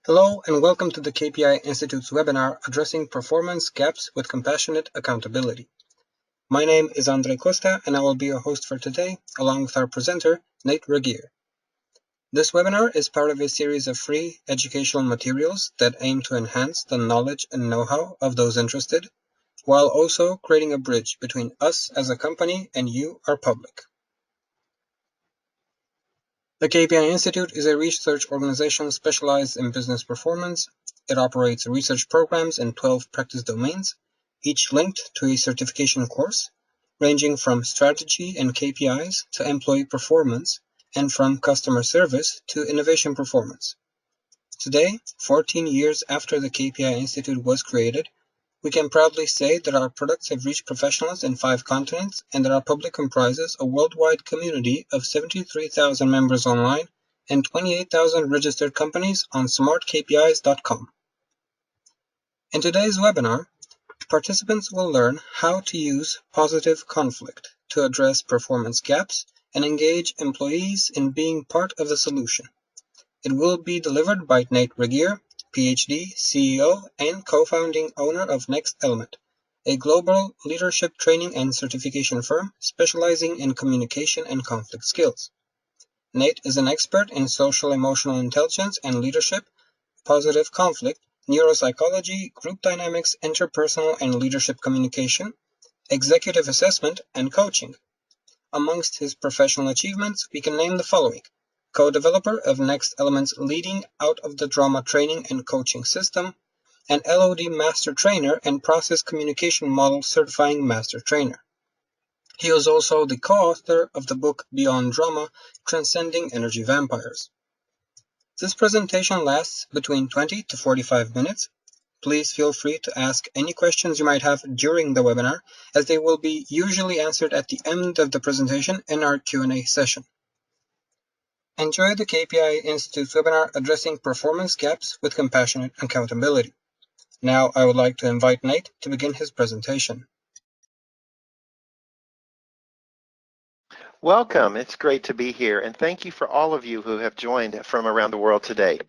Hello and welcome to the KPI Institute's webinar addressing performance gaps with compassionate accountability. My name is Andre Costa and I will be your host for today, along with our presenter, Nate Regier. This webinar is part of a series of free educational materials that aim to enhance the knowledge and know-how of those interested, while also creating a bridge between us as a company and you, our public. The KPI Institute is a research organization specialized in business performance. It operates research programs in 12 practice domains, each linked to a certification course, ranging from strategy and KPIs to employee performance, and from customer service to innovation performance. Today, 14 years after the KPI Institute was created, we can proudly say that our products have reached professionals in 5 continents and that our public comprises a worldwide community of 73,000 members online and 28,000 registered companies on smartkpis.com. In today's webinar, participants will learn how to use positive conflict to address performance gaps and engage employees in being part of the solution. It will be delivered by Nate Regier, PhD, CEO, and co-founding owner of Next Element, a global leadership training and certification firm specializing in communication and conflict skills. Nate is an expert in social emotional intelligence and leadership, positive conflict, neuropsychology, group dynamics, interpersonal and leadership communication, executive assessment, and coaching. Amongst his professional achievements, we can name the following: co-developer of Next Element's leading out of the drama training and coaching system, an LOD master trainer and process communication model certifying master trainer. He is also the co-author of the book Beyond Drama, Transcending Energy Vampires. This presentation lasts between 20 to 45 minutes. Please feel free to ask any questions you might have during the webinar, as they will be usually answered at the end of the presentation in our Q&A session. Enjoy the KPI Institute's webinar addressing performance gaps with compassionate accountability. Now I would like to invite Nate to begin his presentation. Welcome, it's great to be here, and thank you for all of you who have joined from around the world today.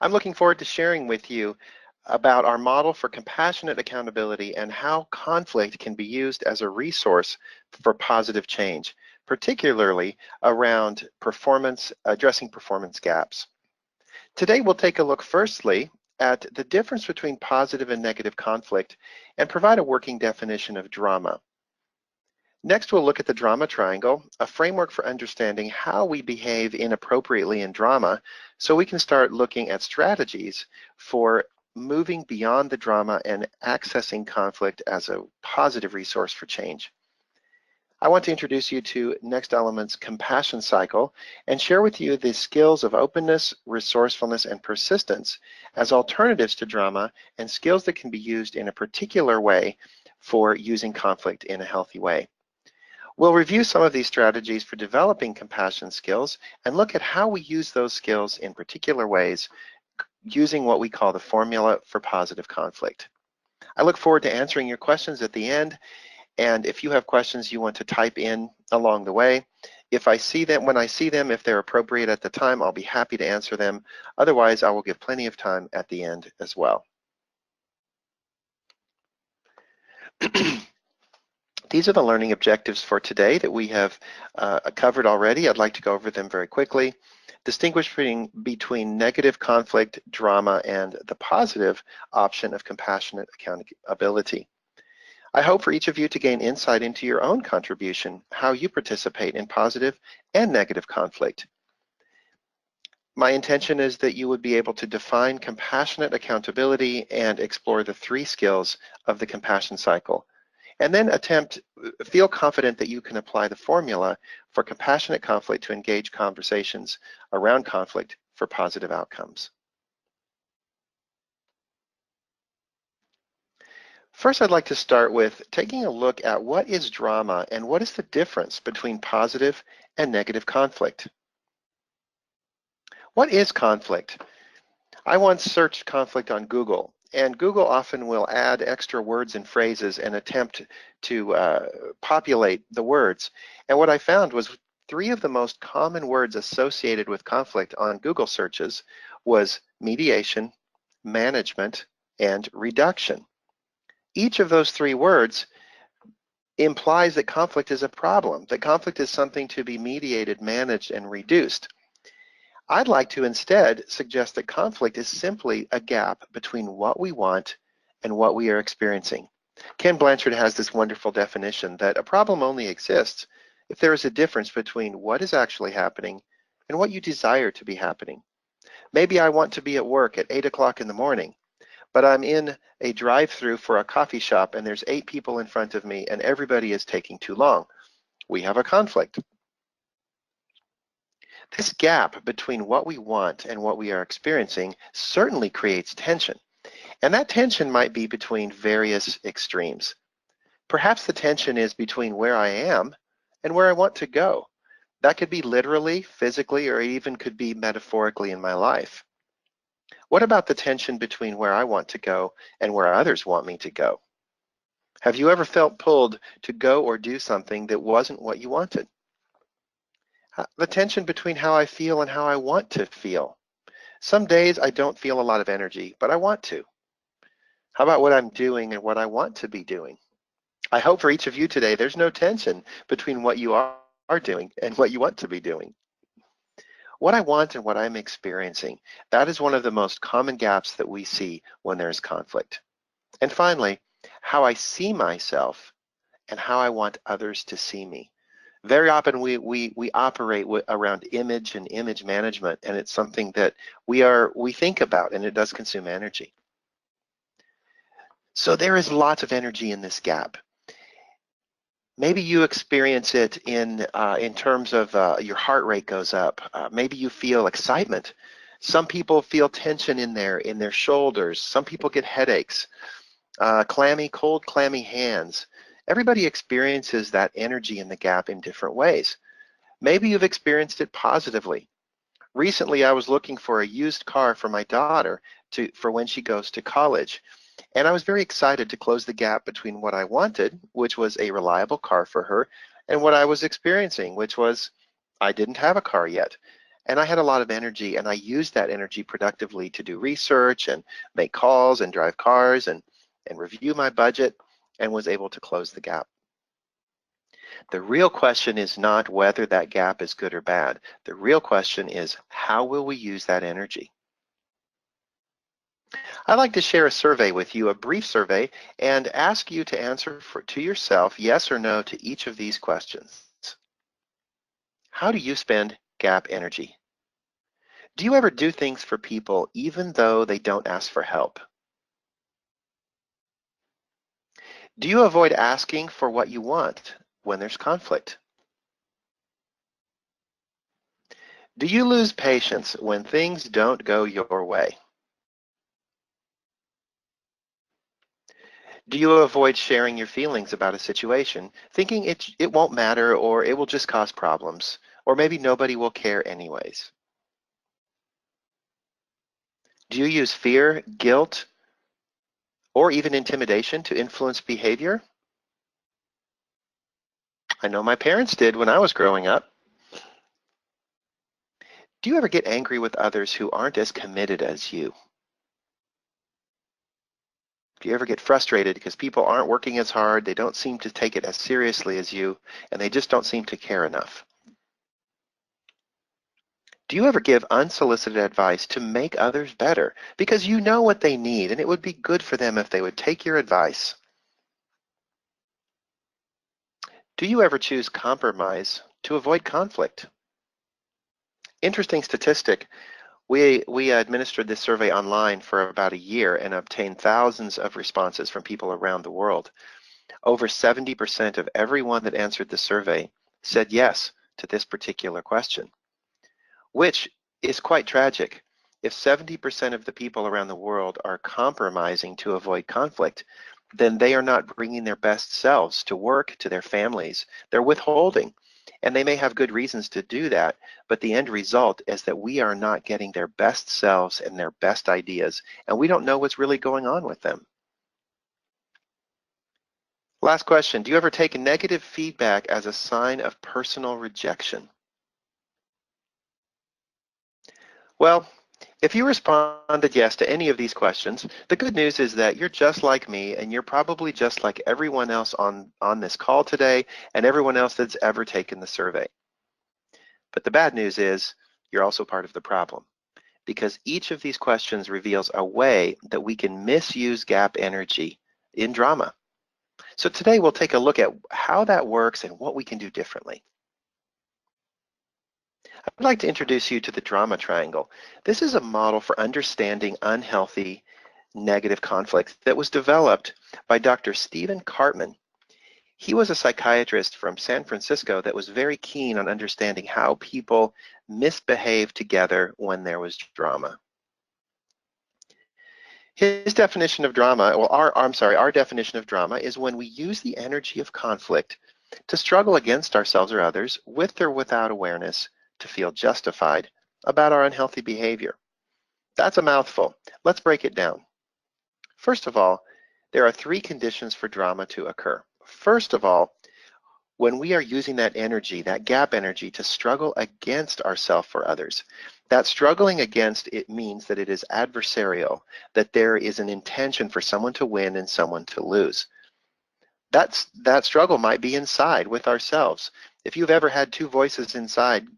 I'm looking forward to sharing with you about our model for compassionate accountability and how conflict can be used as a resource for positive change, particularly around addressing performance gaps. Today we'll take a look firstly at the difference between positive and negative conflict and provide a working definition of drama. Next, we'll look at the drama triangle, a framework for understanding how we behave inappropriately in drama so we can start looking at strategies for moving beyond the drama and accessing conflict as a positive resource for change. I want to introduce you to Next Element's compassion cycle and share with you the skills of openness, resourcefulness, and persistence as alternatives to drama and skills that can be used in a particular way for using conflict in a healthy way. We'll review some of these strategies for developing compassion skills and look at how we use those skills in particular ways using what we call the formula for positive conflict. I look forward to answering your questions at the end, and if you have questions you want to type in along the way, when I see them, if they're appropriate at the time, I'll be happy to answer them. Otherwise, I will give plenty of time at the end as well. These are the learning objectives for today that we have covered already. I'd like to go over them very quickly. Distinguish between negative conflict, drama, and the positive option of compassionate accountability. I hope for each of you to gain insight into your own contribution, how you participate in positive and negative conflict. My intention is that you would be able to define compassionate accountability and explore the 3 skills of the compassion cycle, and then feel confident that you can apply the formula for compassionate conflict to engage conversations around conflict for positive outcomes. First, I'd like to start with taking a look at what is drama and what is the difference between positive and negative conflict. What is conflict? I once searched conflict on Google, and Google often will add extra words and phrases and attempt to populate the words. And what I found was 3 of the most common words associated with conflict on Google searches was mediation, management, and reduction. Each of those three words implies that conflict is a problem, that conflict is something to be mediated, managed, and reduced. I'd like to instead suggest that conflict is simply a gap between what we want and what we are experiencing. Ken Blanchard has this wonderful definition that a problem only exists if there is a difference between what is actually happening and what you desire to be happening. Maybe I want to be at work at 8 o'clock in the morning, but I'm in a drive-through for a coffee shop and there's 8 people in front of me and everybody is taking too long. We have a conflict. This gap between what we want and what we are experiencing certainly creates tension. And that tension might be between various extremes. Perhaps the tension is between where I am and where I want to go. That could be literally, physically, or even could be metaphorically in my life. What about the tension between where I want to go and where others want me to go? Have you ever felt pulled to go or do something that wasn't what you wanted? The tension between how I feel and how I want to feel. Some days I don't feel a lot of energy, but I want to. How about what I'm doing and what I want to be doing? I hope for each of you today, there's no tension between what you are doing and what you want to be doing. What I want and what I'm experiencing, that is one of the most common gaps that we see when there's conflict. And finally, how I see myself and how I want others to see me. Very often we operate around image and image management, and it's something that we think about, and it does consume energy. So there is lots of energy in this gap. Maybe you experience it in terms of your heart rate goes up. Maybe you feel excitement. Some people feel tension in their shoulders. Some people get headaches, cold, clammy hands. Everybody experiences that energy in the gap in different ways. Maybe you've experienced it positively. Recently, I was looking for a used car for my daughter for when she goes to college. And I was very excited to close the gap between what I wanted, which was a reliable car for her, and what I was experiencing, which was I didn't have a car yet. And I had a lot of energy, and I used that energy productively to do research and make calls and drive cars and review my budget, and was able to close the gap. The real question is not whether that gap is good or bad. The real question is, how will we use that energy? I'd like to share a survey with you, a brief survey, and ask you to answer to yourself yes or no to each of these questions. How do you spend gap energy? Do you ever do things for people even though they don't ask for help? Do you avoid asking for what you want when there's conflict? Do you lose patience when things don't go your way? Do you avoid sharing your feelings about a situation, thinking it won't matter or it will just cause problems, or maybe nobody will care anyways? Do you use fear, guilt, or even intimidation to influence behavior? I know my parents did when I was growing up. Do you ever get angry with others who aren't as committed as you? Do you ever get frustrated because people aren't working as hard, they don't seem to take it as seriously as you, and they just don't seem to care enough? Do you ever give unsolicited advice to make others better because you know what they need and it would be good for them if they would take your advice? Do you ever choose compromise to avoid conflict? Interesting statistic. We administered this survey online for about a year and obtained thousands of responses from people around the world. Over 70% of everyone that answered the survey said yes to this particular question, which is quite tragic. If 70% of the people around the world are compromising to avoid conflict, then they are not bringing their best selves to work, to their families. They're withholding, and they may have good reasons to do that, but the end result is that we are not getting their best selves and their best ideas, and we don't know what's really going on with them. Last question, do you ever take negative feedback as a sign of personal rejection? Well, If you responded yes to any of these questions, the good news is that you're just like me, and you're probably just like everyone else on this call today and everyone else that's ever taken the survey. But the bad news is you're also part of the problem, because each of these questions reveals a way that we can misuse gap energy in drama. So today we'll take a look at how that works and what we can do differently. I'd like to introduce you to the drama triangle. This is a model for understanding unhealthy negative conflict that was developed by Dr. Stephen Cartman. He was a psychiatrist from San Francisco that was very keen on understanding how people misbehave together when there was drama. His definition of drama, well, our definition of drama is when we use the energy of conflict to struggle against ourselves or others with or without awareness to feel justified about our unhealthy behavior. That's a mouthful. Let's break it down. First of all, there are 3 conditions for drama to occur. First of all, when we are using that energy, that gap energy, to struggle against ourselves or others, that struggling against it means that it is adversarial, that there is an intention for someone to win and someone to lose. That struggle might be inside with ourselves. If you've ever had 2 voices inside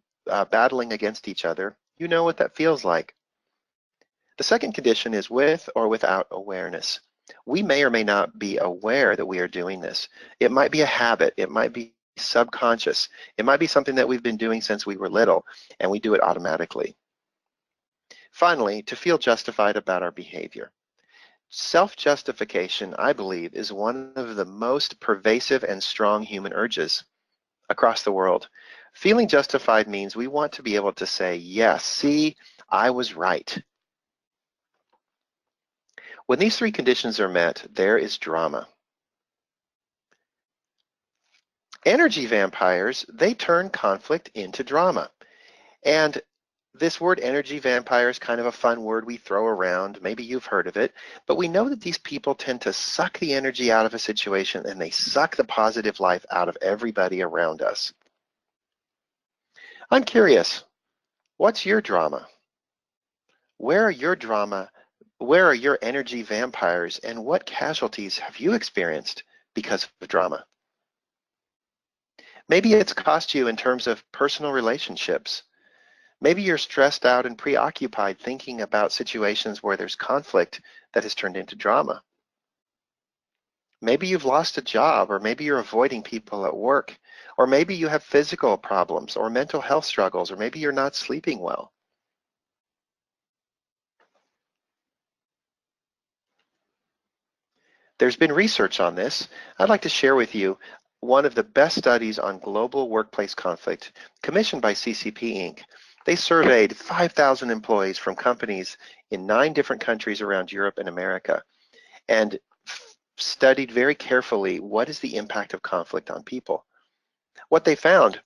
battling against each other, you know what that feels like. The second condition is with or without awareness. We may or may not be aware that we are doing this. It might be a habit. It might be subconscious. It might be something that we've been doing since we were little, and we do it automatically. Finally, to feel justified about our behavior. Self-justification, I believe, is one of the most pervasive and strong human urges across the world. Feeling justified means we want to be able to say, yes, see, I was right. When these 3 conditions are met, there is drama. Energy vampires, they turn conflict into drama. And this word energy vampire is kind of a fun word we throw around. Maybe you've heard of it. But we know that these people tend to suck the energy out of a situation, and they suck the positive life out of everybody around us. I'm curious, what's your drama? Where are your drama? Where are your energy vampires, and what casualties have you experienced because of drama? Maybe it's cost you in terms of personal relationships. Maybe you're stressed out and preoccupied thinking about situations where there's conflict that has turned into drama. Maybe you've lost a job, or maybe you're avoiding people at work, or maybe you have physical problems or mental health struggles, or maybe you're not sleeping well. There's been research on this. I'd like to share with you one of the best studies on global workplace conflict commissioned by CCP Inc. They surveyed 5,000 employees from companies in 9 different countries around Europe and America, and studied very carefully what is the impact of conflict on people. What they found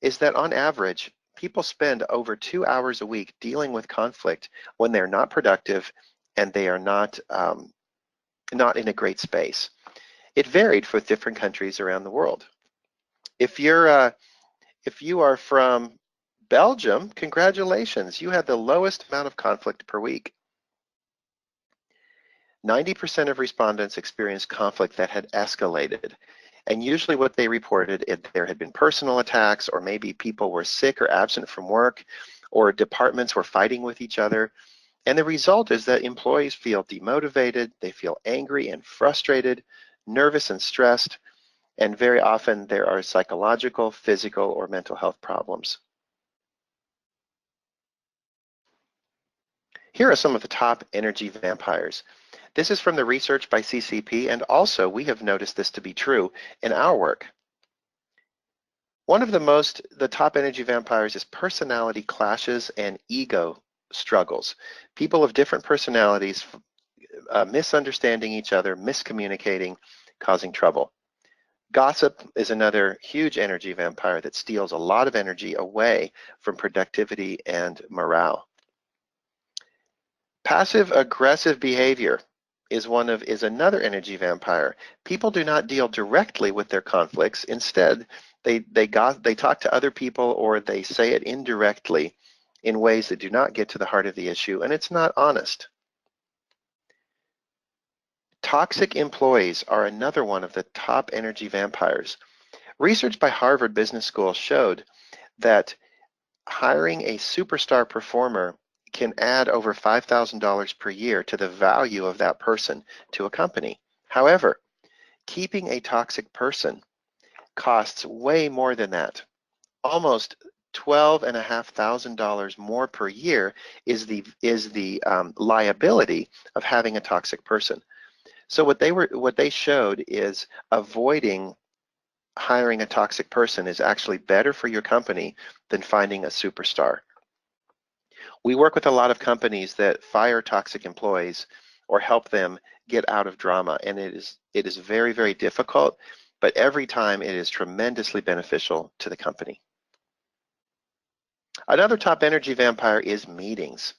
is that on average, people spend over 2 hours a week dealing with conflict when they're not productive and they are not in a great space. It varied for different countries around the world. If you are from Belgium, congratulations, you had the lowest amount of conflict per week. 90% of respondents experienced conflict that had escalated. And usually what they reported is there had been personal attacks, or maybe people were sick or absent from work, or departments were fighting with each other. And the result is that employees feel demotivated, they feel angry and frustrated, nervous and stressed, and very often there are psychological, physical, or mental health problems. Here are some of the top energy vampires. This is from the research by CCP, and also we have noticed this to be true in our work. One of the top energy vampires is personality clashes and ego struggles. People of different personalities misunderstanding each other, miscommunicating, causing trouble. Gossip is another huge energy vampire that steals a lot of energy away from productivity and morale. Passive aggressive behavior is another energy vampire. People do not deal directly with their conflicts. Instead, they talk to other people, or they say it indirectly in ways that do not get to the heart of the issue, and it's not honest. Toxic employees are another one of the top energy vampires. Research by Harvard Business School showed that hiring a superstar performer can add over $5,000 per year to the value of that person to a company. However, keeping a toxic person costs way more than that. Almost $12,500 more per year is the liability of having a toxic person. So what they showed is avoiding hiring a toxic person is actually better for your company than finding a superstar. We work with a lot of companies that fire toxic employees or help them get out of drama, and it is very, very difficult, but every time it is tremendously beneficial to the company. Another top energy vampire is meetings.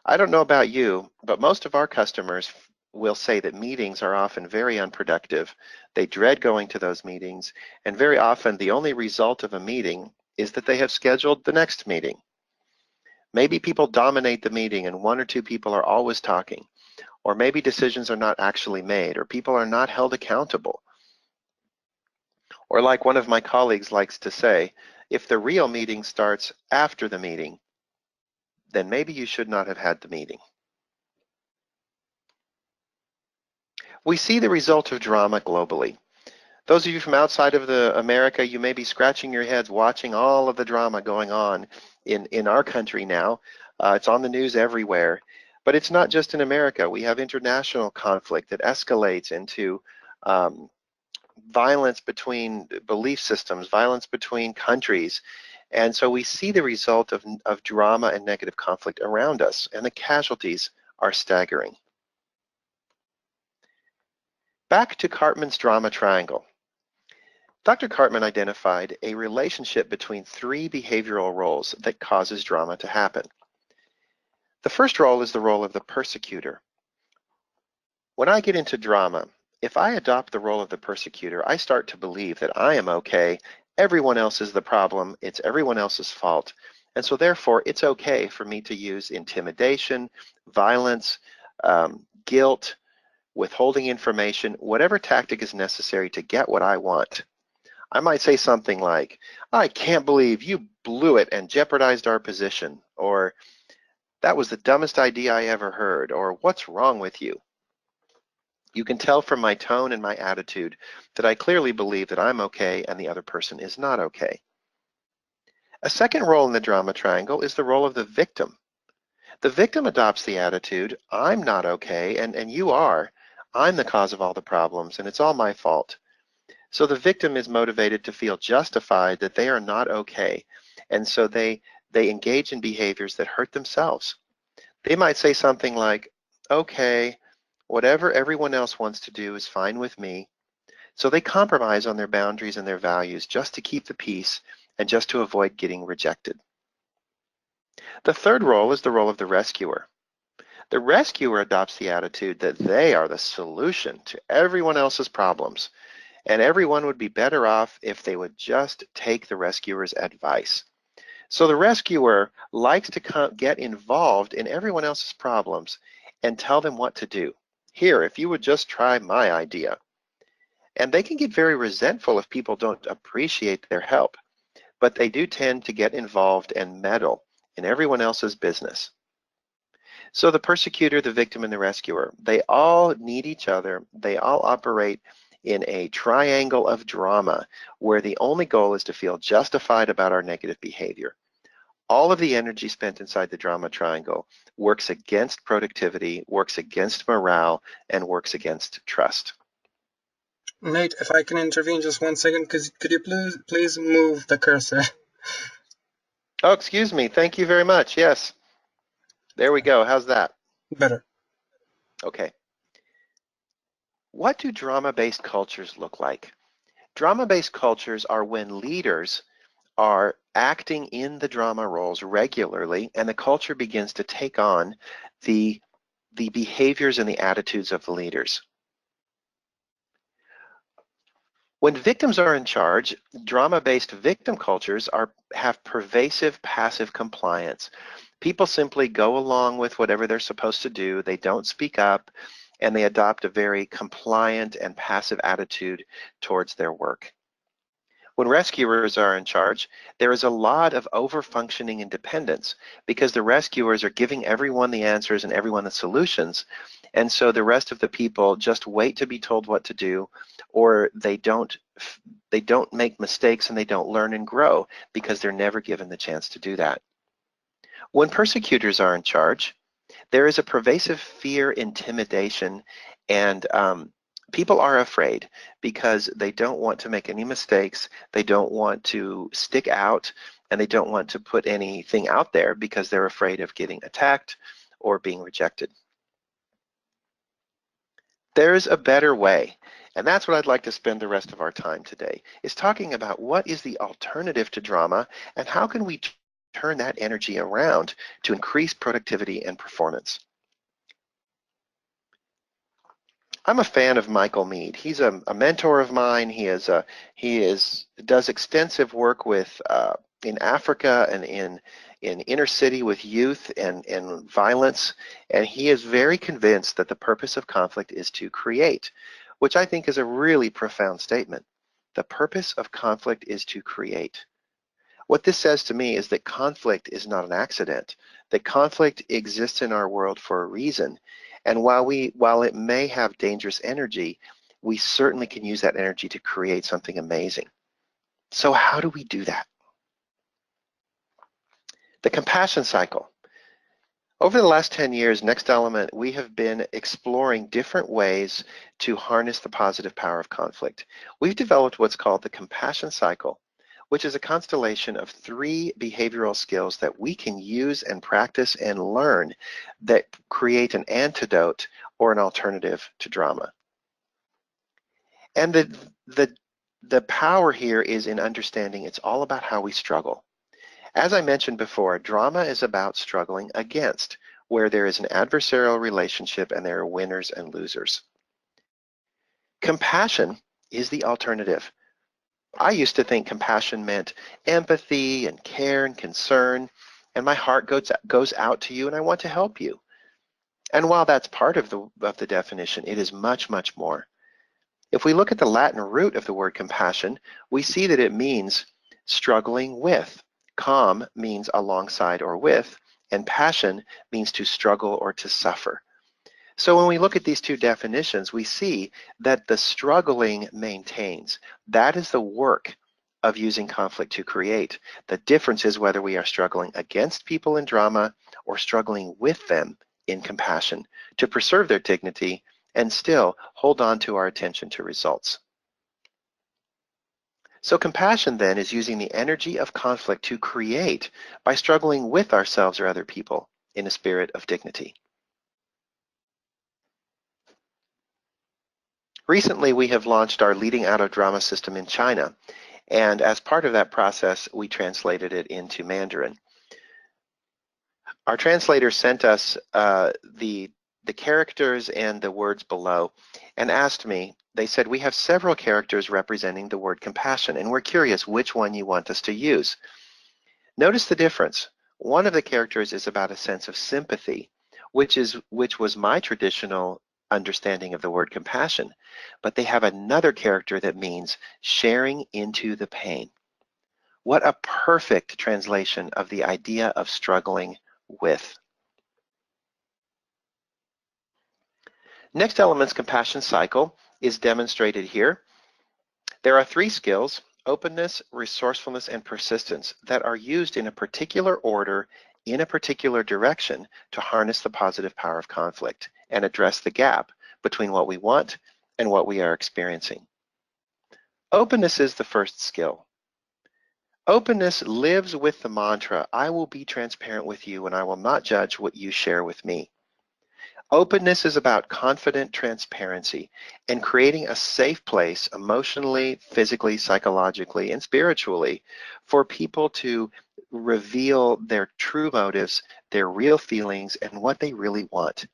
I don't know about you, but most of our customers will say that meetings are often very unproductive. They dread going to those meetings, and very often the only result of a meeting is that they have scheduled the next meeting. Maybe people dominate the meeting and one or two people are always talking, or maybe decisions are not actually made, or people are not held accountable. Or like one of my colleagues likes to say, if the real meeting starts after the meeting, then maybe you should not have had the meeting. We see the result of drama globally. Those of you from outside of America, you may be scratching your heads watching all of the drama going on in our country now. It's on the news everywhere. But it's not just in America. We have international conflict that escalates into violence between belief systems, violence between countries. And so we see the result of drama and negative conflict around us, and the casualties are staggering. Back to Cartman's drama triangle. Dr. Cartman identified a relationship between three behavioral roles that causes drama to happen. The first role is the role of the persecutor. When I get into drama, if I adopt the role of the persecutor, I start to believe that I am okay, everyone else is the problem, it's everyone else's fault, and so therefore it's okay for me to use intimidation, violence, guilt, withholding information, whatever tactic is necessary to get what I want. I might say something like, I can't believe you blew it and jeopardized our position, or that was the dumbest idea I ever heard, or what's wrong with you? You can tell from my tone and my attitude that I clearly believe that I'm okay and the other person is not okay. A second role in the drama triangle is the role of the victim. The victim adopts the attitude, I'm not okay and you are. I'm the cause of all the problems and it's all my fault. So the victim is motivated to feel justified that they are not okay. And so they engage in behaviors that hurt themselves. They might say something like, okay, whatever everyone else wants to do is fine with me. So they compromise on their boundaries and their values just to keep the peace and just to avoid getting rejected. The third role is the role of the rescuer. The rescuer adopts the attitude that they are the solution to everyone else's problems, and everyone would be better off if they would just take the rescuer's advice. So the rescuer likes to get involved in everyone else's problems and tell them what to do. Here, if you would just try my idea. And they can get very resentful if people don't appreciate their help, but they do tend to get involved and meddle in everyone else's business. So the persecutor, the victim, and the rescuer, they all need each other. They all operate in a triangle of drama where the only goal is to feel justified about our negative behavior. All of the energy spent inside the drama triangle works against productivity, works against morale, and works against trust. Nate, if I can intervene just 1 second, could you please move the cursor? Oh, excuse me. Thank you very much. Yes. There we go. How's that? Better. Okay. What do drama-based cultures look like? Drama-based cultures are when leaders are acting in the drama roles regularly, and the culture begins to take on the behaviors and the attitudes of the leaders. When victims are in charge, drama-based victim cultures have pervasive passive compliance. People simply go along with whatever they're supposed to do. They don't speak up, and they adopt a very compliant and passive attitude towards their work. When rescuers are in charge, there is a lot of over-functioning independence because the rescuers are giving everyone the answers and everyone the solutions. And so the rest of the people just wait to be told what to do, or they don't make mistakes and they don't learn and grow because they're never given the chance to do that. When persecutors are in charge, there is a pervasive fear, intimidation, and people are afraid because they don't want to make any mistakes, they don't want to stick out, and they don't want to put anything out there because they're afraid of getting attacked or being rejected. There's a better way, and that's what I'd like to spend the rest of our time today, is talking about what is the alternative to drama and how can we turn that energy around to increase productivity and performance. I'm a fan of Michael Meade. He's a mentor of mine. He does extensive work with in Africa and in inner city with youth and violence, and he is very convinced that the purpose of conflict is to create, which I think is a really profound statement. The purpose of conflict is to create. What this says to me is that conflict is not an accident, that conflict exists in our world for a reason. And while it may have dangerous energy, we certainly can use that energy to create something amazing. So how do we do that? The compassion cycle. Over the last 10 years, Next Element, we have been exploring different ways to harness the positive power of conflict. We've developed what's called the compassion cycle, which is a constellation of 3 behavioral skills that we can use and practice and learn that create an antidote or an alternative to drama. And the power here is in understanding it's all about how we struggle. As I mentioned before, drama is about struggling against, where there is an adversarial relationship and there are winners and losers. Compassion is the alternative. I used to think compassion meant empathy and care and concern, and my heart goes out to you and I want to help you. And while that's part of the definition, it is much, much more. If we look at the Latin root of the word compassion, we see that it means struggling with. Com means alongside or with, and passion means to struggle or to suffer. So when we look at these 2 definitions, we see that the struggling maintains. That is the work of using conflict to create. The difference is whether we are struggling against people in drama or struggling with them in compassion to preserve their dignity and still hold on to our attention to results. So compassion then is using the energy of conflict to create by struggling with ourselves or other people in a spirit of dignity. Recently, we have launched our Leading Out of Drama system in China, and as part of that process, we translated it into Mandarin. Our translator sent us the characters and the words below and asked me, they said, we have several characters representing the word compassion, and we're curious which one you want us to use. Notice the difference. One of the characters is about a sense of sympathy, which was my traditional understanding of the word compassion, but they have another character that means sharing into the pain. What a perfect translation of the idea of struggling with. Next Element's compassion cycle is demonstrated here. There are 3 skills: openness, resourcefulness, and persistence, that are used in a particular order in a particular direction to harness the positive power of conflict and address the gap between what we want and what we are experiencing. Openness is the first skill. Openness lives with the mantra, I will be transparent with you and I will not judge what you share with me. Openness is about confident transparency and creating a safe place emotionally, physically, psychologically, and spiritually for people to reveal their true motives, their real feelings, and what they really want.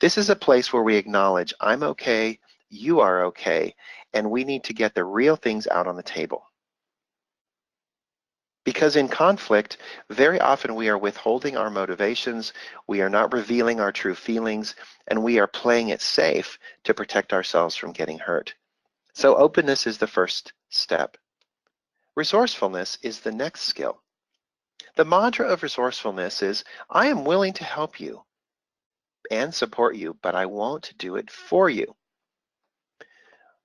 This is a place where we acknowledge I'm okay, you are okay, and we need to get the real things out on the table. Because in conflict, very often we are withholding our motivations, we are not revealing our true feelings, and we are playing it safe to protect ourselves from getting hurt. So openness is the first step. Resourcefulness is the next skill. The mantra of resourcefulness is, I am willing to help you and support you, but I won't do it for you.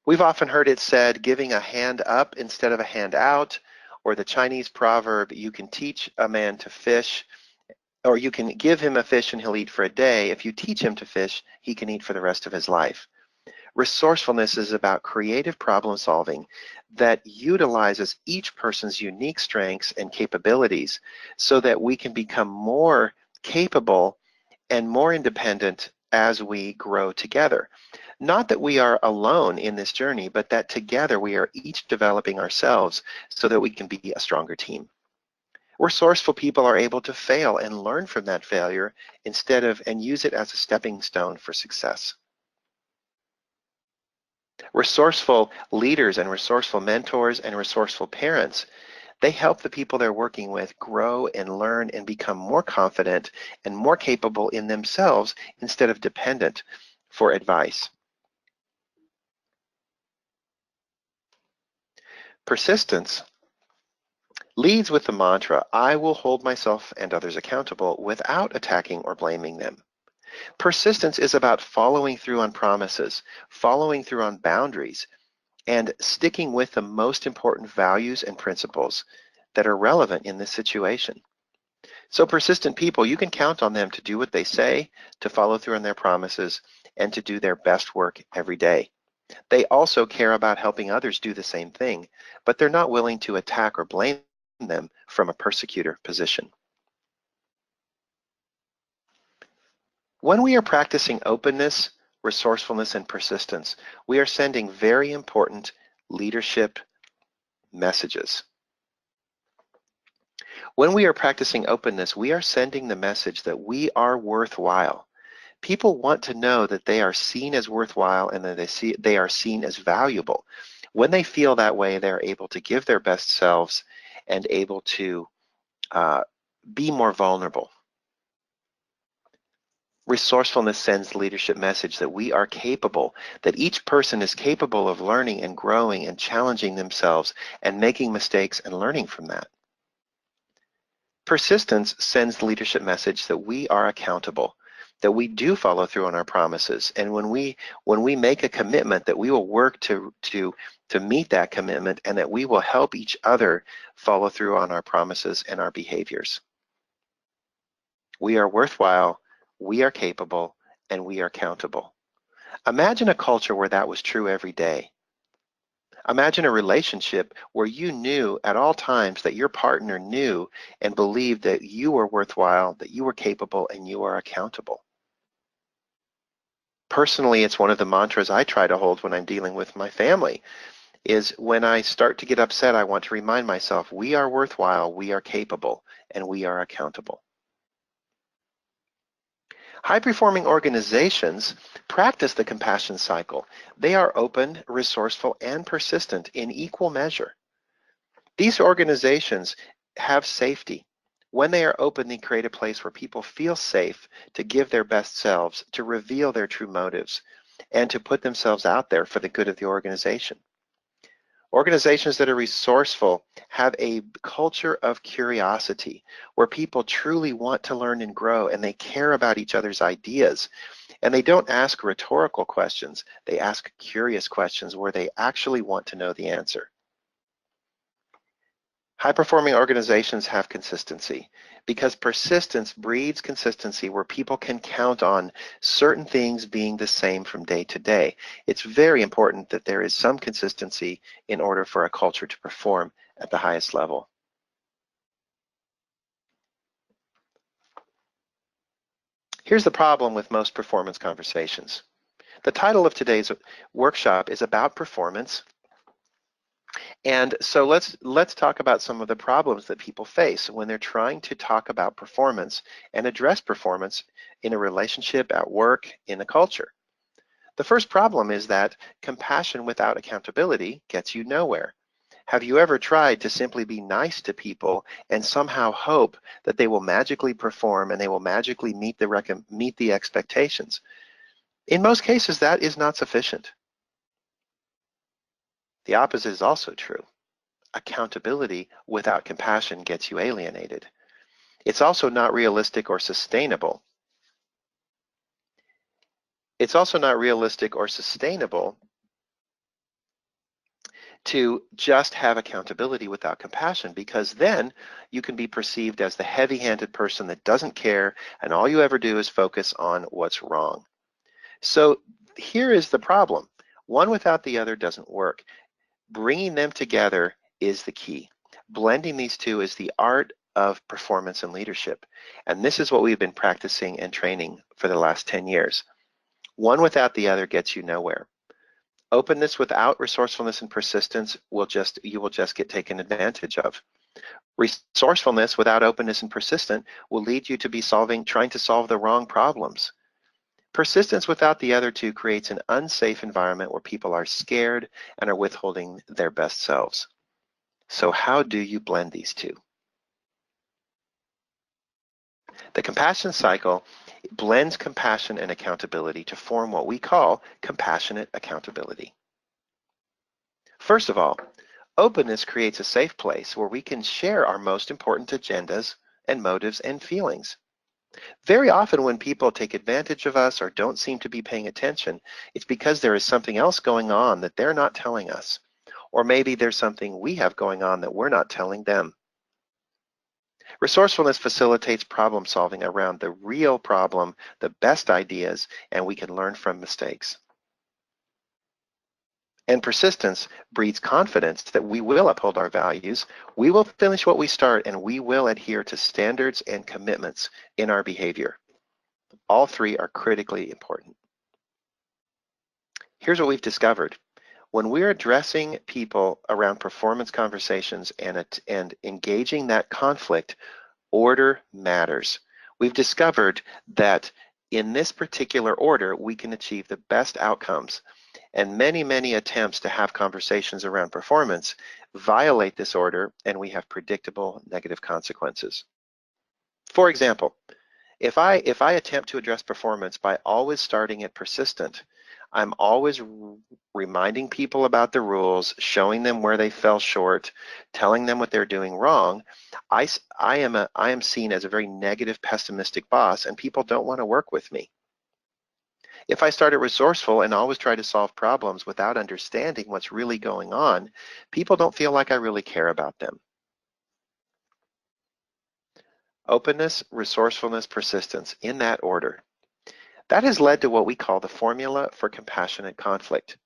We've often heard it said, giving a hand up instead of a hand out, or the Chinese proverb, you can teach a man to fish, or you can give him a fish and he'll eat for a day. If you teach him to fish, he can eat for the rest of his life. Resourcefulness is about creative problem solving that utilizes each person's unique strengths and capabilities so that we can become more capable and more independent as we grow together. Not that we are alone in this journey, but that together we are each developing ourselves so that we can be a stronger team. Resourceful people are able to fail and learn from that failure and use it as a stepping stone for success. Resourceful leaders and resourceful mentors and resourceful parents, they help the people they're working with grow and learn and become more confident and more capable in themselves instead of dependent for advice. Persistence leads with the mantra, I will hold myself and others accountable without attacking or blaming them. Persistence is about following through on promises, following through on boundaries, and sticking with the most important values and principles that are relevant in this situation. So persistent people, you can count on them to do what they say, to follow through on their promises, and to do their best work every day. They also care about helping others do the same thing, but they're not willing to attack or blame them from a persecutor position. When we are practicing openness, resourcefulness, and persistence, we are sending very important leadership messages. When we are practicing openness, we are sending the message that we are worthwhile. People want to know that they are seen as worthwhile and that they are seen as valuable. When they feel that way, they're able to give their best selves and able to be more vulnerable. Resourcefulness sends the leadership message that we are capable, that each person is capable of learning and growing and challenging themselves and making mistakes and learning from that. Persistence sends the leadership message that we are accountable, that we do follow through on our promises, and when we make a commitment, that we will work to meet that commitment, and that we will help each other follow through on our promises and our behaviors. We are worthwhile, we are capable, and we are accountable. Imagine a culture where that was true every day. Imagine a relationship where you knew at all times that your partner knew and believed that you were worthwhile, that you were capable, and you are accountable. Personally, it's one of the mantras I try to hold when I'm dealing with my family, is when I start to get upset, I want to remind myself, we are worthwhile, we are capable, and we are accountable. High-performing organizations practice the compassion cycle. They are open, resourceful, and persistent in equal measure. These organizations have safety. When they are open, they create a place where people feel safe to give their best selves, to reveal their true motives, and to put themselves out there for the good of the organization. Organizations that are resourceful have a culture of curiosity where people truly want to learn and grow, and they care about each other's ideas. And they don't ask rhetorical questions. They ask curious questions where they actually want to know the answer. High-performing organizations have consistency because persistence breeds consistency where people can count on certain things being the same from day to day. It's very important that there is some consistency in order for a culture to perform at the highest level. Here's the problem with most performance conversations. The title of today's workshop is about performance. And so let's talk about some of the problems that people face when they're trying to talk about performance and address performance in a relationship, at work, in a culture. The first problem is that compassion without accountability gets you nowhere. Have you ever tried to simply be nice to people and somehow hope that they will magically perform and they will magically meet the expectations? In most cases, that is not sufficient. The opposite is also true. Accountability without compassion gets you alienated. It's also not realistic or sustainable. It's also not realistic or sustainable to just have accountability without compassion, because then you can be perceived as the heavy-handed person that doesn't care and all you ever do is focus on what's wrong. So here is the problem. One without the other doesn't work. Bringing them together is the key. Blending these two is the art of performance and leadership. And this is what we've been practicing and training for the last 10 years. One without the other gets you nowhere. Openness without resourcefulness and persistence you will just get taken advantage of. Resourcefulness without openness and persistence will lead you to be trying to solve the wrong problems. Persistence without the other two creates an unsafe environment where people are scared and are withholding their best selves. So how do you blend these two? The compassion cycle blends compassion and accountability to form what we call compassionate accountability. First of all, openness creates a safe place where we can share our most important agendas and motives and feelings. Very often when people take advantage of us or don't seem to be paying attention, it's because there is something else going on that they're not telling us. Or maybe there's something we have going on that we're not telling them. Resourcefulness facilitates problem solving around the real problem, the best ideas, and we can learn from mistakes. And persistence breeds confidence that we will uphold our values, we will finish what we start, and we will adhere to standards and commitments in our behavior. All three are critically important. Here's what we've discovered. When we're addressing people around performance conversations and engaging that conflict, order matters. We've discovered that in this particular order, we can achieve the best outcomes. And many, many attempts to have conversations around performance violate this order, and we have predictable negative consequences. For example, if I attempt to address performance by always starting at persistent, I'm always reminding people about the rules, showing them where they fell short, telling them what they're doing wrong. I am seen as a very negative, pessimistic boss, and people don't want to work with me. If I started resourceful and always try to solve problems without understanding what's really going on, people don't feel like I really care about them. Openness, resourcefulness, persistence, in that order. That has led to what we call the formula for compassionate conflict.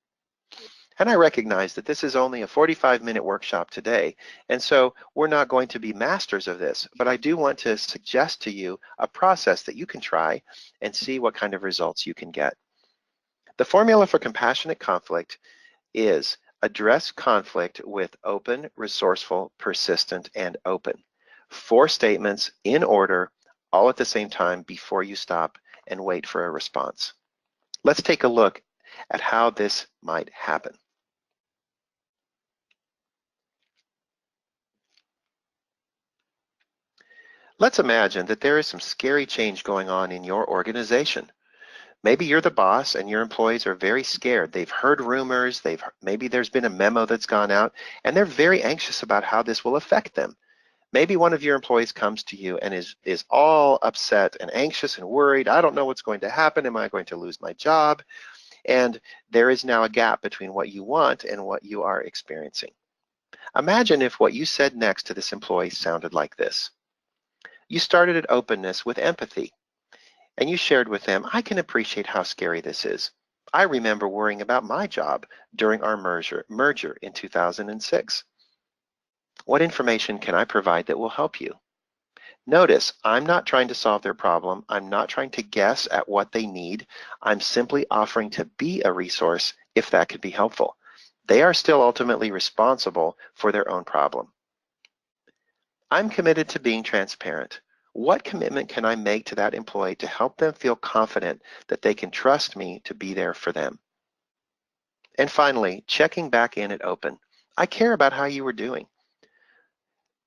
And I recognize that this is only a 45-minute workshop today, and so we're not going to be masters of this, but I do want to suggest to you a process that you can try and see what kind of results you can get. The formula for compassionate conflict is address conflict with open, resourceful, persistent, and open. 4 statements in order, all at the same time before you stop and wait for a response. Let's take a look at how this might happen. Let's imagine that there is some scary change going on in your organization. Maybe you're the boss and your employees are very scared. They've heard rumors, maybe there's been a memo that's gone out, and they're very anxious about how this will affect them. Maybe one of your employees comes to you and is all upset and anxious and worried. I don't know what's going to happen. Am I going to lose my job? And there is now a gap between what you want and what you are experiencing. Imagine if what you said next to this employee sounded like this. You started at openness with empathy, and you shared with them, I can appreciate how scary this is. I remember worrying about my job during our merger in 2006. What information can I provide that will help you? Notice, I'm not trying to solve their problem. I'm not trying to guess at what they need. I'm simply offering to be a resource if that could be helpful. They are still ultimately responsible for their own problem. I'm committed to being transparent. What commitment can I make to that employee to help them feel confident that they can trust me to be there for them? And finally, checking back in at open. I care about how you were doing.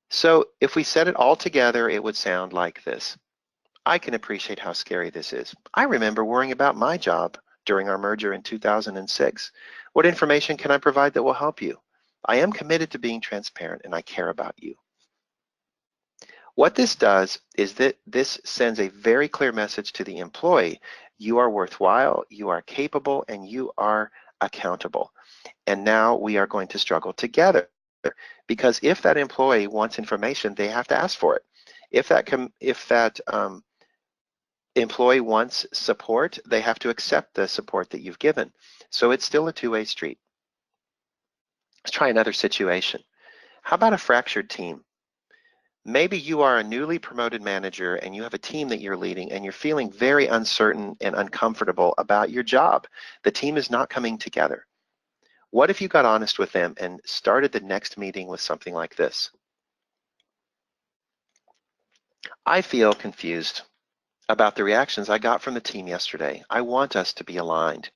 So if we said it all together, it would sound like this. I can appreciate how scary this is. I remember worrying about my job during our merger in 2006. What information can I provide that will help you? I am committed to being transparent and I care about you. What this does is that this sends a very clear message to the employee. You are worthwhile, you are capable, and you are accountable. And now we are going to struggle together, because if that employee wants information, they have to ask for it. If that employee wants support, they have to accept the support that you've given. So it's still a two-way street. Let's try another situation. How about a fractured team? Maybe you are a newly promoted manager and you have a team that you're leading and you're feeling very uncertain and uncomfortable about your job. The team is not coming together. What if you got honest with them and started the next meeting with something like this? I feel confused about the reactions I got from the team yesterday. I want us to be aligned.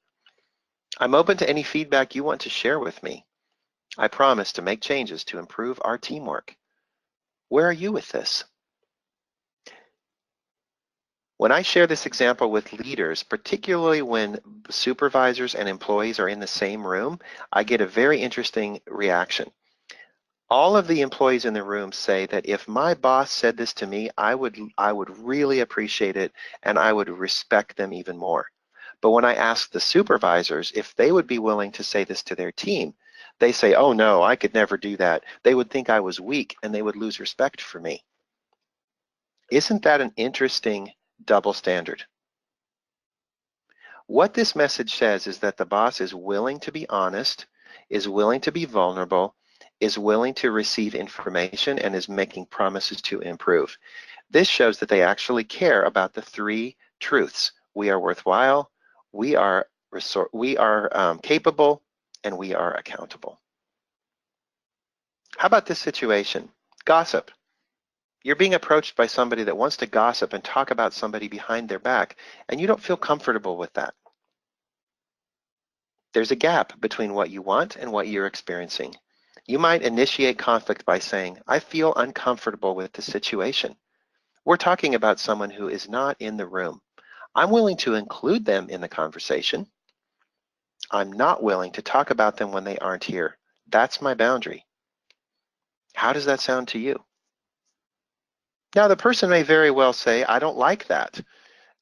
I'm open to any feedback you want to share with me. I promise to make changes to improve our teamwork. Where are you with this? When I share this example with leaders, particularly when supervisors and employees are in the same room, I get a very interesting reaction. All of the employees in the room say that if my boss said this to me, I would really appreciate it and I would respect them even more. But when I ask the supervisors if they would be willing to say this to their team, they say, oh no, I could never do that. They would think I was weak and they would lose respect for me. Isn't that an interesting double standard? What this message says is that the boss is willing to be honest, is willing to be vulnerable, is willing to receive information, and is making promises to improve. This shows that they actually care about the three truths. We are worthwhile, we are capable, and we are accountable. How about this situation? Gossip. You're being approached by somebody that wants to gossip and talk about somebody behind their back, and you don't feel comfortable with that. There's a gap between what you want and what you're experiencing. You might initiate conflict by saying, I feel uncomfortable with the situation. We're talking about someone who is not in the room. I'm willing to include them in the conversation. I'm not willing to talk about them when they aren't here. That's my boundary. How does that sound to you? Now, the person may very well say, I don't like that,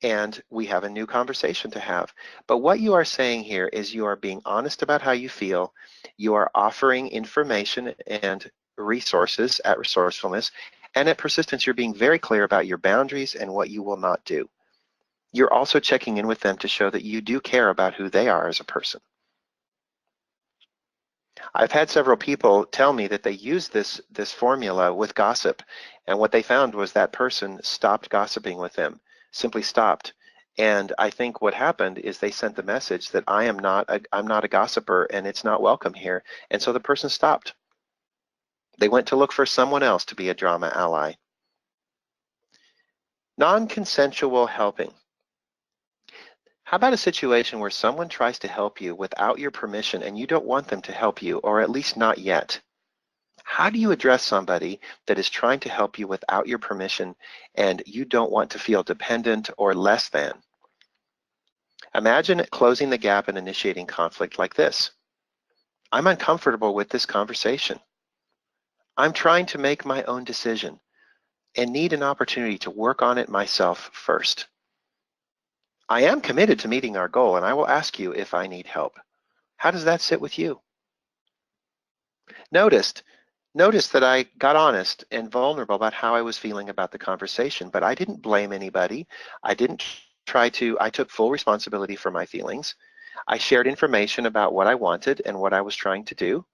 and we have a new conversation to have. But what you are saying here is you are being honest about how you feel. You are offering information and resources at resourcefulness, and at persistence, you're being very clear about your boundaries and what you will not do. You're also checking in with them to show that you do care about who they are as a person. I've had several people tell me that they used this formula with gossip, and what they found was that person stopped gossiping with them, simply stopped. And I think what happened is they sent the message that I'm not a gossiper and it's not welcome here. And so the person stopped. They went to look for someone else to be a drama ally. Non-consensual helping. How about a situation where someone tries to help you without your permission and you don't want them to help you, or at least not yet? How do you address somebody that is trying to help you without your permission and you don't want to feel dependent or less than? Imagine closing the gap and initiating conflict like this. I'm uncomfortable with this conversation. I'm trying to make my own decision and need an opportunity to work on it myself first. I am committed to meeting our goal and I will ask you if I need help. How does that sit with you? Notice that I got honest and vulnerable about how I was feeling about the conversation, but I didn't blame anybody. I took full responsibility for my feelings. I shared information about what I wanted and what I was trying to do.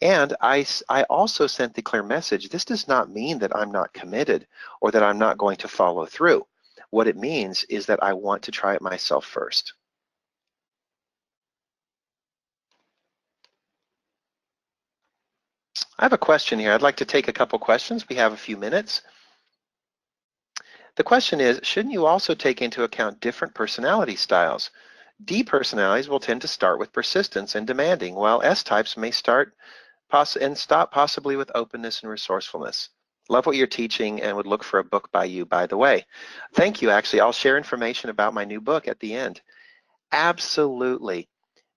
And I also sent the clear message, this does not mean that I'm not committed or that I'm not going to follow through. What it means is that I want to try it myself first. I have a question here. I'd like to take a couple questions. We have a few minutes. The question is, shouldn't you also take into account different personality styles? D personalities will tend to start with persistence and demanding, while S types may start and stop possibly with openness and resourcefulness. Love what you're teaching and would look for a book by you, by the way. Thank you, actually. I'll share information about my new book at the end. Absolutely.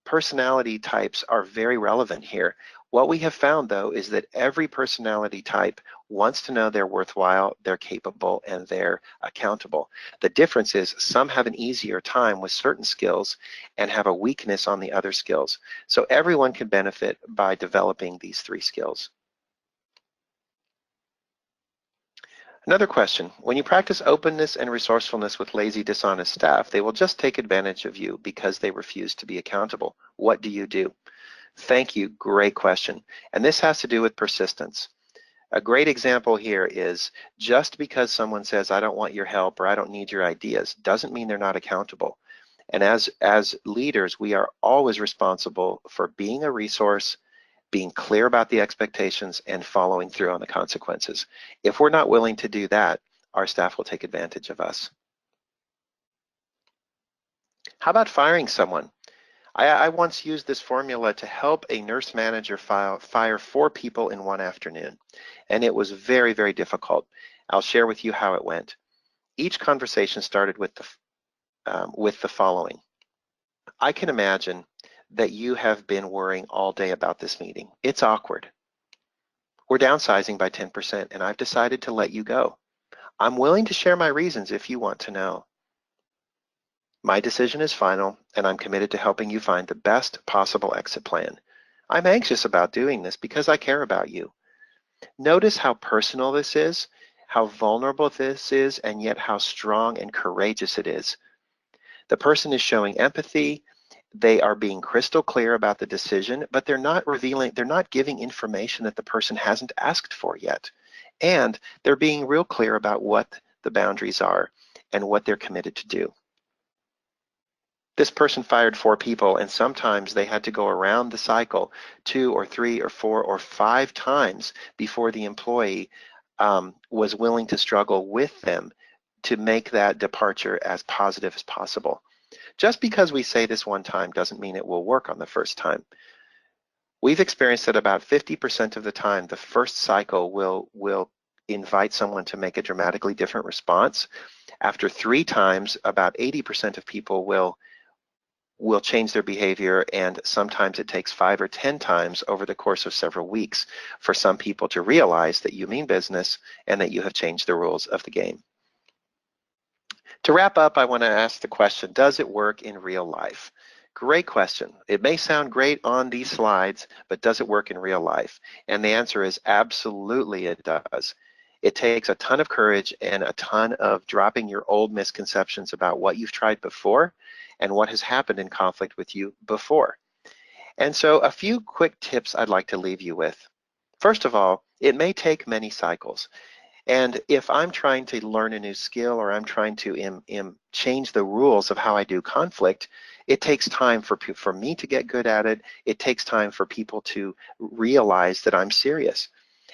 Personality types are very relevant here. What we have found, though, is that every personality type wants to know they're worthwhile, they're capable, and they're accountable. The difference is some have an easier time with certain skills and have a weakness on the other skills. So everyone can benefit by developing these 3 skills. Another question, when you practice openness and resourcefulness with lazy, dishonest staff, they will just take advantage of you because they refuse to be accountable. What do you do? Thank you, great question. And this has to do with persistence. A great example here is just because someone says, I don't want your help or I don't need your ideas, doesn't mean they're not accountable. And as leaders, we are always responsible for being a resource, being clear about the expectations, and following through on the consequences. If we're not willing to do that, our staff will take advantage of us. How about firing someone? I once used this formula to help a nurse manager fire 4 people in one afternoon, and it was very, very difficult. I'll share with you how it went. Each conversation started with the following. I can imagine that you have been worrying all day about this meeting. It's awkward. We're downsizing by 10%, and I've decided to let you go. I'm willing to share my reasons if you want to know. My decision is final, and I'm committed to helping you find the best possible exit plan. I'm anxious about doing this because I care about you. Notice how personal this is, how vulnerable this is, and yet how strong and courageous it is. The person is showing empathy. They are being crystal clear about the decision, but they're not giving information that the person hasn't asked for yet. And they're being real clear about what the boundaries are and what they're committed to do. This person fired 4 people, and sometimes they had to go around the cycle 2 or 3 or 4 or 5 times before the employee was willing to struggle with them to make that departure as positive as possible. Just because we say this one time doesn't mean it will work on the first time. We've experienced that about 50% of the time, the first cycle will invite someone to make a dramatically different response. After 3 times, about 80% of people will change their behavior, and sometimes it takes 5 or 10 times over the course of several weeks for some people to realize that you mean business and that you have changed the rules of the game. To wrap up, I want to ask the question, does it work in real life? Great question. It may sound great on these slides, but does it work in real life? And the answer is absolutely it does. It takes a ton of courage and a ton of dropping your old misconceptions about what you've tried before and what has happened in conflict with you before. And so a few quick tips I'd like to leave you with. First of all, it may take many cycles. And if I'm trying to learn a new skill or I'm trying to change the rules of how I do conflict, it takes time for me to get good at it. It takes time for people to realize that I'm serious.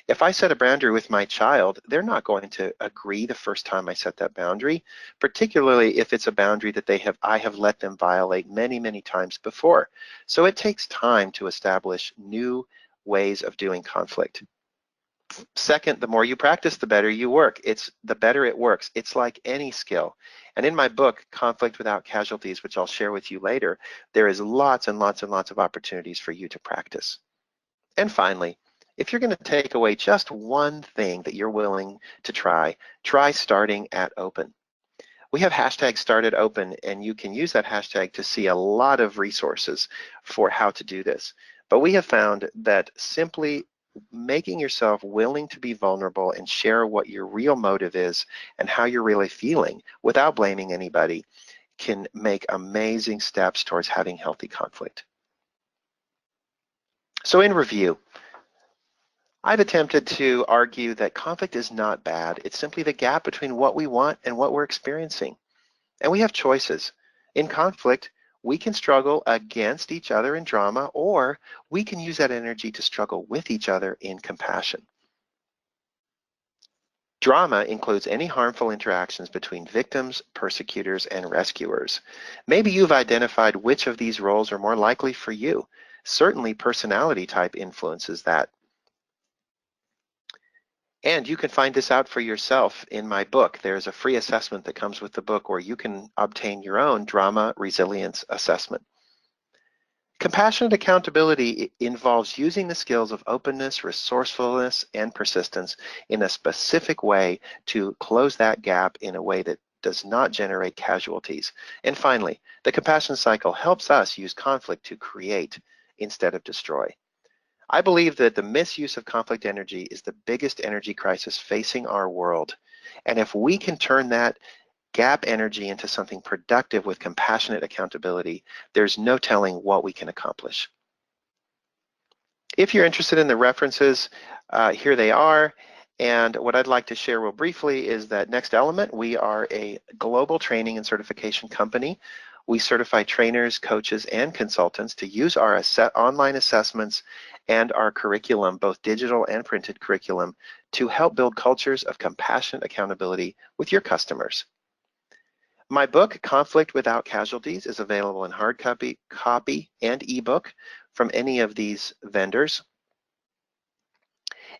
If I set a boundary with my child, they're not going to agree the first time I set that boundary, particularly if it's a boundary that I have let them violate many, many times before. So it takes time to establish new ways of doing conflict. Second, the more you practice, the better you work. The better it works. It's like any skill. And in my book, Conflict Without Casualties, which I'll share with you later, there is lots and lots and lots of opportunities for you to practice. And finally, if you're going to take away just one thing that you're willing to try starting at open. We have hashtag started open, and you can use that hashtag to see a lot of resources for how to do this. But we have found that simply making yourself willing to be vulnerable and share what your real motive is and how you're really feeling without blaming anybody can make amazing steps towards having healthy conflict. So in review, I've attempted to argue that conflict is not bad. It's simply the gap between what we want and what we're experiencing. And we have choices. In conflict, we can struggle against each other in drama, or we can use that energy to struggle with each other in compassion. Drama includes any harmful interactions between victims, persecutors, and rescuers. Maybe you've identified which of these roles are more likely for you. Certainly personality type influences that. And you can find this out for yourself in my book. There's a free assessment that comes with the book where you can obtain your own drama resilience assessment. Compassionate accountability involves using the skills of openness, resourcefulness, and persistence in a specific way to close that gap in a way that does not generate casualties. And finally, the compassion cycle helps us use conflict to create instead of destroy. I believe that the misuse of conflict energy is the biggest energy crisis facing our world. And if we can turn that gap energy into something productive with compassionate accountability, there's no telling what we can accomplish. If you're interested in the references, here they are. And what I'd like to share real briefly is that Next Element, we are a global training and certification company. We certify trainers, coaches, and consultants to use our online assessments and our curriculum, both digital and printed curriculum, to help build cultures of compassionate accountability with your customers. My book, Conflict Without Casualties, is available in hard copy and ebook from any of these vendors.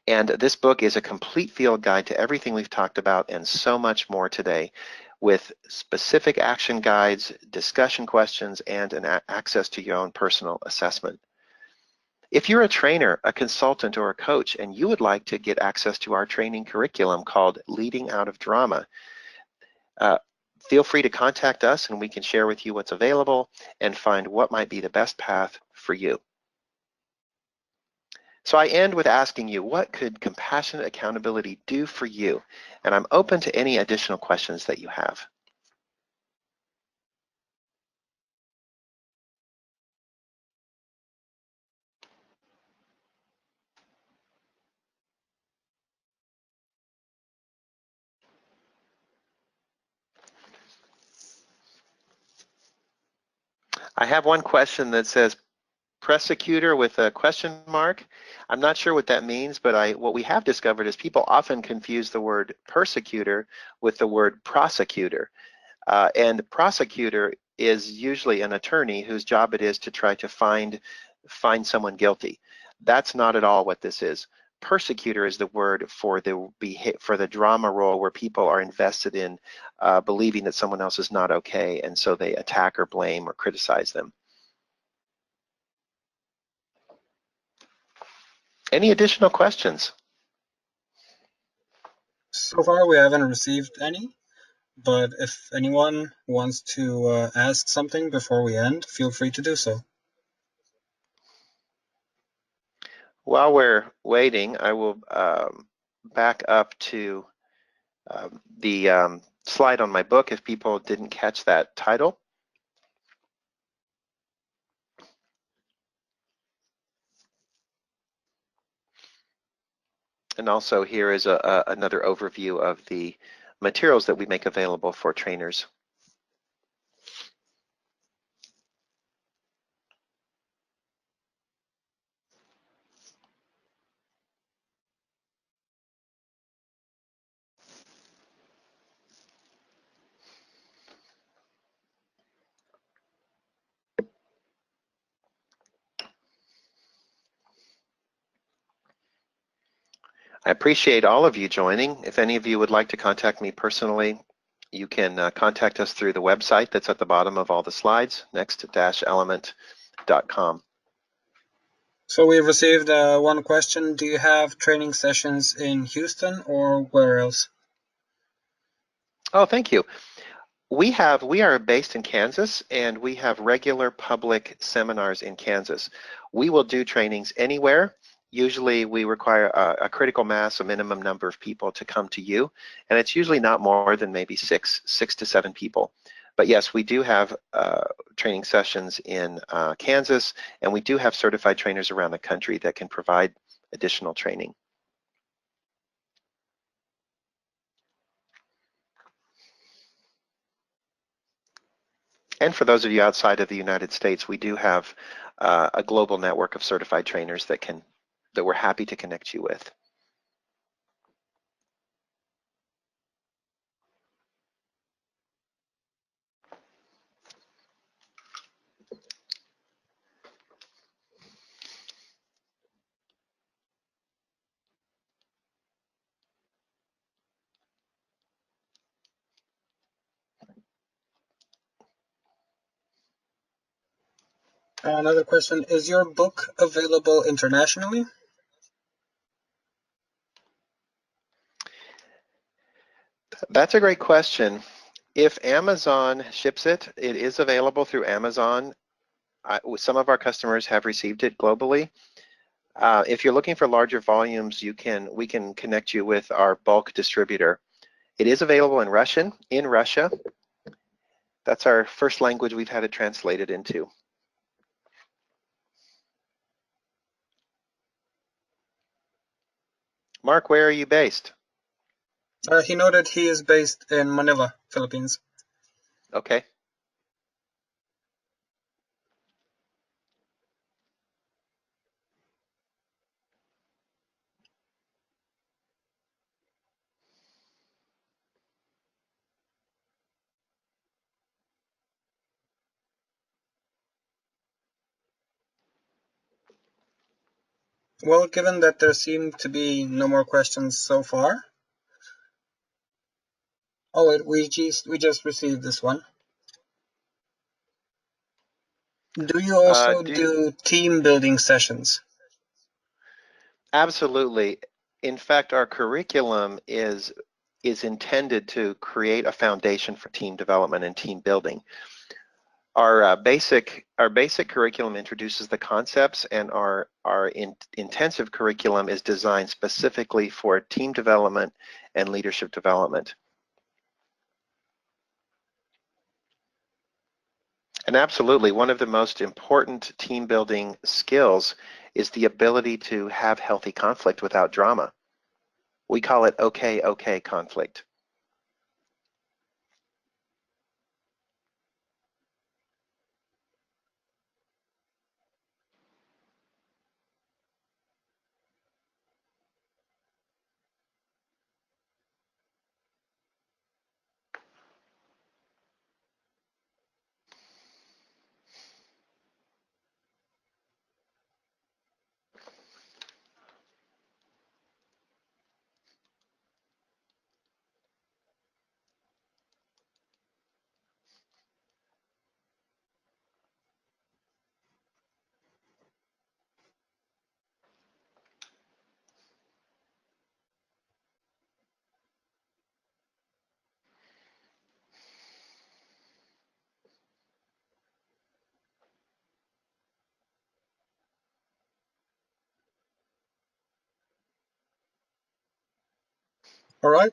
And this book is a complete field guide to everything we've talked about and so much more today, with specific action guides, discussion questions, and access to your own personal assessment. If you're a trainer, a consultant, or a coach, and you would like to get access to our training curriculum called Leading Out of Drama, feel free to contact us and we can share with you what's available and find what might be the best path for you. So I end with asking you, what could compassionate accountability do for you? And I'm open to any additional questions that you have. I have one question that says Persecutor with a question mark. I'm not sure what that means, but what we have discovered is people often confuse the word persecutor with the word prosecutor. And prosecutor is usually an attorney whose job it is to try to find someone guilty. That's not at all what this is. Persecutor is the word for the drama role where people are invested in believing that someone else is not okay, and so they attack or blame or criticize them. Any additional questions? So far, we haven't received any, but if anyone wants to ask something before we end, feel free to do so. While we're waiting, I will back up to the slide on my book if people didn't catch that title. And also here is another overview of the materials that we make available for trainers. I appreciate all of you joining. If any of you would like to contact me personally, you can contact us through the website that's at the bottom of all the slides, next-element.com. So we received one question. Do you have training sessions in Houston or where else? Oh, thank you. We are based in Kansas, and we have regular public seminars in Kansas. We will do trainings anywhere. Usually we require a critical mass, a minimum number of people to come to you, and it's usually not more than maybe six to seven people. But yes, we do have training sessions in Kansas, and we do have certified trainers around the country that can provide additional training. And for those of you outside of the United States, we do have a global network of certified trainers that we're happy to connect you with. Another question, is your book available internationally? That's a great question. If Amazon ships it, it is available through Amazon. Some of our customers have received it globally. If you're looking for larger volumes, we can connect you with our bulk distributor. It is available in Russian in Russia. That's our first language we've had it translated into. Mark, where are you based? He noted he is based in Manila, Philippines. Okay. Well, given that there seem to be no more questions so far. Oh, wait, we just received this one. Do you also do team building sessions? Absolutely. In fact, our curriculum is intended to create a foundation for team development and team building. Our basic curriculum introduces the concepts, and our intensive curriculum is designed specifically for team development and leadership development. And absolutely, one of the most important team building skills is the ability to have healthy conflict without drama. We call it okay conflict. All right.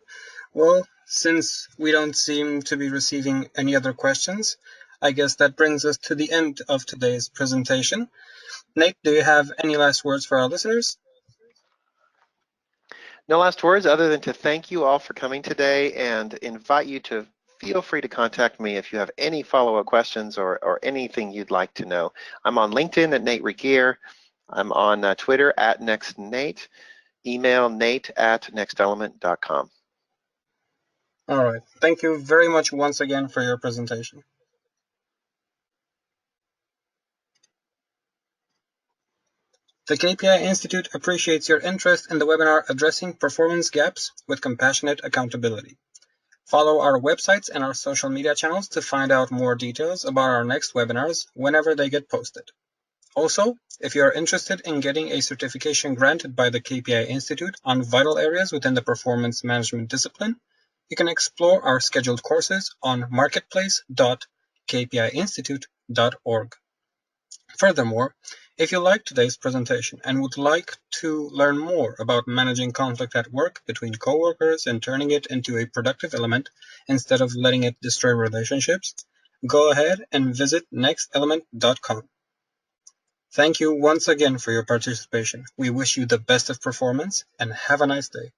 Well, since we don't seem to be receiving any other questions, I guess that brings us to the end of today's presentation. Nate, do you have any last words for our listeners? No last words other than to thank you all for coming today and invite you to feel free to contact me if you have any follow-up questions or anything you'd like to know. I'm on LinkedIn at Nate Regier. I'm on Twitter at NextNate. Email nate@nextelement.com. All right. Thank you very much once again for your presentation. The KPI Institute appreciates your interest in the webinar Addressing Performance Gaps with Compassionate Accountability. Follow our websites and our social media channels to find out more details about our next webinars whenever they get posted. Also, if you are interested in getting a certification granted by the KPI Institute on vital areas within the performance management discipline, you can explore our scheduled courses on marketplace.kpiinstitute.org. Furthermore, if you liked today's presentation and would like to learn more about managing conflict at work between coworkers and turning it into a productive element instead of letting it destroy relationships, go ahead and visit nextelement.com. Thank you once again for your participation. We wish you the best of performance and have a nice day.